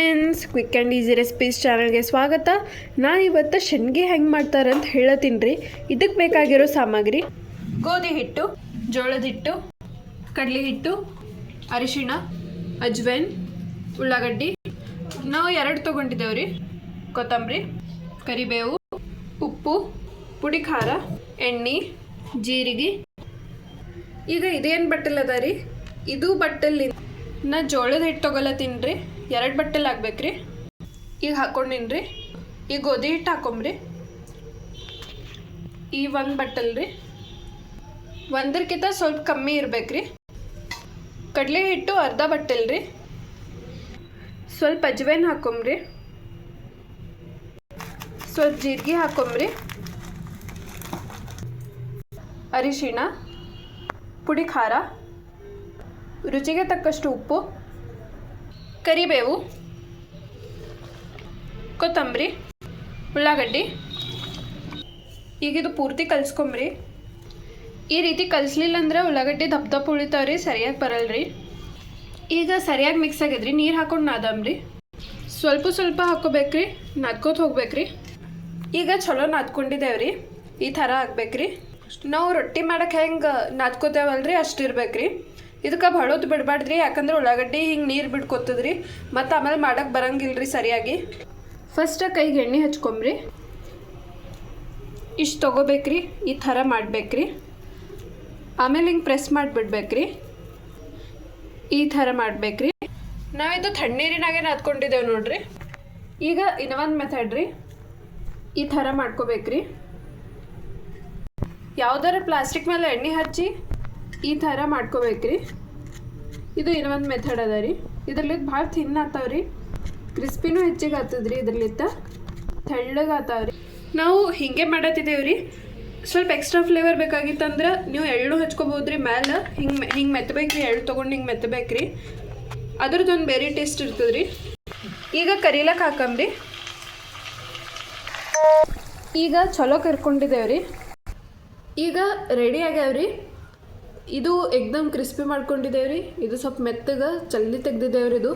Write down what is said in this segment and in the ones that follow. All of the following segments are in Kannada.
Friends, quick and easy recipes ಚಾನಲ್ಗೆ ಸ್ವಾಗತ. ನಾನು ಇವತ್ತು ಶೇಂಗೆ ಹೆಂಗೆ ಮಾಡ್ತಾರೆ ಅಂತ ಹೇಳತ್ತೀನಿ ರೀ. ಇದಕ್ಕೆ ಬೇಕಾಗಿರೋ ಸಾಮಗ್ರಿ: ಗೋಧಿ ಹಿಟ್ಟು, ಜೋಳದ ಹಿಟ್ಟು, ಕಡಲೆ ಹಿಟ್ಟು, ಅರಿಶಿಣ, ಅಜ್ವೈನ್, ಉಳ್ಳಾಗಡ್ಡಿ. ನಾವು 2 ತೊಗೊಂಡಿದ್ದೇವೆ ರೀ. ಕೊತ್ತಂಬರಿ, ಕರಿಬೇವು, ಉಪ್ಪು, ಪುಡಿ ಖಾರ, ಎಣ್ಣೆ, ಜೀರಿಗೆ. ಈಗ ಇದೇನು ಬಟ್ಟಲ್ ಅದ ರೀ, ಇದು ಬಟ್ಟಲ್ಲಿ ನಾ ಜೋಳದ ಹಿಟ್ಟು ತೊಗೊಳತ್ತೀನಿ ರೀ. 2 ಬಟ್ಟಲ್ ಹಾಕ್ಬೇಕ್ರಿ. ಈಗ ಹಾಕ್ಕೊಂಡಿನಿ ರೀ. ಈಗ ಗೋಧಿ ಹಿಟ್ಟು ಹಾಕೊಂಬ್ರಿ. ಈ 1 ಬಟ್ಟಲ್ ರೀ, ಒಂದಕ್ಕಿಂತ ಸ್ವಲ್ಪ ಕಮ್ಮಿ ಇರ್ಬೇಕ್ರಿ. ಕಡಲೆ ಹಿಟ್ಟು ಅರ್ಧ ಬಟ್ಟಲ್ ರೀ. ಸ್ವಲ್ಪ ಅಜ್ವೈನ್ ಹಾಕೊಂಬ್ರಿ, ಸ್ವಲ್ಪ ಜೀರಿಗೆ ಹಾಕೊಂಬ್ರಿ, ಅರಿಶಿಣ, ಪುಡಿ ಖಾರ, ರುಚಿಗೆ ತಕ್ಕಷ್ಟು ಉಪ್ಪು, ಕರಿಬೇವು, ಕೊತ್ತಂಬರಿ, ಉಳ್ಳಾಗಡ್ಡಿ. ಈಗ ಇದು ಪೂರ್ತಿ ಕಲಿಸ್ಕೊಂಬ್ರಿ. ಈ ರೀತಿ ಕಲಿಸ್ಲಿಲ್ಲ ಅಂದ್ರೆ ಉಳ್ಳಾಗಡ್ಡಿ ದಪ್ಪ ಉಳಿತಾವ್ರಿ, ಸರಿಯಾಗಿ ಬರಲ್ರಿ. ಈಗ ಸರಿಯಾಗಿ ಮಿಕ್ಸ್ ಆಗಿದ್ರಿ. ನೀರು ಹಾಕೊಂಡು ನಾದಂಬ್ರಿ. ಸ್ವಲ್ಪ ಹಾಕೋಬೇಕ್ರಿ, ನಾದ್ಕೋತ ಹೋಗ್ಬೇಕ್ರಿ. ಈಗ ಚಲೋ ನಾದ್ಕೊಂಡಿದ್ದೇವ್ರಿ. ಈ ಥರ ಹಾಕ್ಬೇಕ್ರಿ. ನಾವು ರೊಟ್ಟಿ ಮಾಡಕ್ಕೆ ಹೆಂಗೆ ನಾದ್ಕೋತೇವಲ್ರಿ ಅಷ್ಟು ಇರ್ಬೇಕ್ರಿ. ಇದಕ್ಕೆ ಬಹಳೋದು ಬಿಡಬಾರ್ದ್ರಿ, ಯಾಕಂದ್ರೆ ಉಳ್ಳಾಗಡ್ಡಿ ಹಿಂಗೆ ನೀರು ಬಿಡ್ಕೊತದ್ರಿ. ಮತ್ತು ಆಮೇಲೆ ಮಾಡಕ್ಕೆ ಬರಂಗಿಲ್ರಿ ಸರಿಯಾಗಿ. ಫಸ್ಟ್ ಕೈಗೆ ಎಣ್ಣೆ ಹಚ್ಕೊಂಬ್ರಿ. ಇಷ್ಟು ತೊಗೋಬೇಕ್ರಿ. ಈ ಥರ ಮಾಡಬೇಕ್ರಿ. ಆಮೇಲೆ ಹಿಂಗೆ ಪ್ರೆಸ್ ಮಾಡಿಬಿಡ್ಬೇಕ್ರಿ. ಈ ಥರ ಮಾಡಬೇಕ್ರಿ. ನಾವಿದು ತಣ್ಣೀರಿನಾಗೆ ನಾದ್ಕೊಂಡಿದ್ದೇವೆ ನೋಡ್ರಿ. ಈಗ ಇನ್ನೊಂದು ಮೆಥಡ್ ರೀ. ಈ ಥರ ಮಾಡ್ಕೋಬೇಕ್ರಿ. ಯಾವ್ದಾರ ಪ್ಲಾಸ್ಟಿಕ್ ಮೇಲೆ ಎಣ್ಣೆ ಹಚ್ಚಿ ಈ ಥರ ಮಾಡ್ಕೋಬೇಕ್ರಿ. ಇದು ಇನ್ನೊಂದು ಮೆಥಡ್ ಅದ ರೀ. ಇದ್ರಲ್ಲಿದ್ದು ಭಾಳ ಥಿನ್ ಆತಾವ್ರಿ, ಕ್ರಿಸ್ಪಿನೂ ಹೆಚ್ಚಿಗೆ ಆಗ್ತದ್ರಿ. ಇದ್ರಲ್ಲಿತ್ತ ತೆಳ್ಳಗೆ ಆತಾವ್ರಿ. ನಾವು ಹೀಗೆ ಮಾಡತ್ತಿದ್ದೇವೆ ರೀ. ಸ್ವಲ್ಪ ಎಕ್ಸ್ಟ್ರಾ ಫ್ಲೇವರ್ ಬೇಕಾಗಿತ್ತಂದ್ರೆ ನೀವು ಎಳ್ಳು ಹಚ್ಕೋಬೋದ್ರಿ. ಮ್ಯಾಲೆ ಹಿಂಗೆ ಮೆತ್ತಬೇಕ್ರಿ. ಎಳ್ಳು ತೊಗೊಂಡು ಹಿಂಗೆ ಮೆತ್ತಬೇಕ್ರಿ. ಅದ್ರದ್ದೊಂದು ಬೇರೆ ಟೇಸ್ಟ್ ಇರ್ತದ್ರಿ. ಈಗ ಕರಿಲಕ್ಕೆ ಹಾಕಂಬ್ರಿ. ಈಗ ಚಲೋ ಕರ್ಕೊಂಡಿದ್ದೇವ್ರಿ. ಈಗ ರೆಡಿ ಆಗ್ಯಾವ್ರಿ. ಇದು ಎಕ್ದಮ್ ಕ್ರಿಸ್ಪಿ ಮಾಡ್ಕೊಂಡಿದ್ದೇವ್ರಿ. ಇದು ಸ್ವಲ್ಪ ಮೆತ್ತಗೆ ಜಲ್ದಿ ತೆಗ್ದಿದ್ದೇವ್ರಿ. ಇದು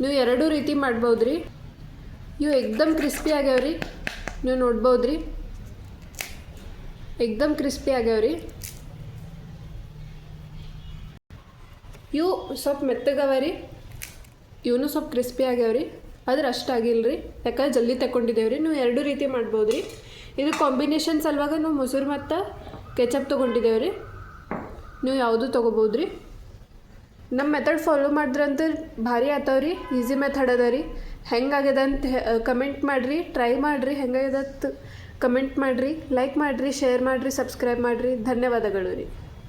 ನೀವು 2 ರೀತಿ ಮಾಡ್ಬೋದ್ರಿ. ಇವು ಎಕ್ದಮ್ ಕ್ರಿಸ್ಪಿ ಆಗ್ಯಾವ್ರಿ. ನೀವು ನೋಡ್ಬೋದ್ರಿ, ಎಕ್ದಮ್ ಕ್ರಿಸ್ಪಿ ಆಗ್ಯಾವ್ರಿ. ಇವು ಸ್ವಲ್ಪ ಮೆತ್ತಗವ ರೀ. ಇವನು ಸ್ವಲ್ಪ ಕ್ರಿಸ್ಪಿ ಆಗ್ಯಾವ್ರಿ. ಆದ್ರೆ ಅಷ್ಟಾಗಿಲ್ರಿ, ಯಾಕಂದ್ರೆ ಜಲ್ದಿ ತಗೊಂಡಿದ್ದೇವ್ರಿ. ನೀವು 2 ರೀತಿ ಮಾಡ್ಬೋದ್ರಿ. ಇದು ಕಾಂಬಿನೇಷನ್ ಸಲುವಾಗ ನಾವು ಮೊಸರು ಮತ್ತು ಕೆಚಪ್ ತೊಗೊಂಡಿದ್ದೇವ್ರಿ. ನೀವು ಯಾವುದು ತೊಗೋಬೋದ್ರಿ. ನಮ್ಮ ಮೆಥಡ್ ಫಾಲೋ ಮಾಡಿದ್ರಂತ ಭಾರಿ ಆತಾವ್ರಿ. ಈಸಿ ಮೆಥಡ್ ಅದ ರೀ. ಹೆಂಗಾಗ್ಯದ ಅಂತ ಕಮೆಂಟ್ ಮಾಡಿರಿ. ಟ್ರೈ ಮಾಡಿರಿ. ಹೆಂಗಾಗ್ಯದ ಕಮೆಂಟ್ ಮಾಡಿರಿ. ಲೈಕ್ ಮಾಡಿರಿ, ಶೇರ್ ಮಾಡಿರಿ, ಸಬ್ಸ್ಕ್ರೈಬ್ ಮಾಡಿರಿ. ಧನ್ಯವಾದಗಳು ರೀ.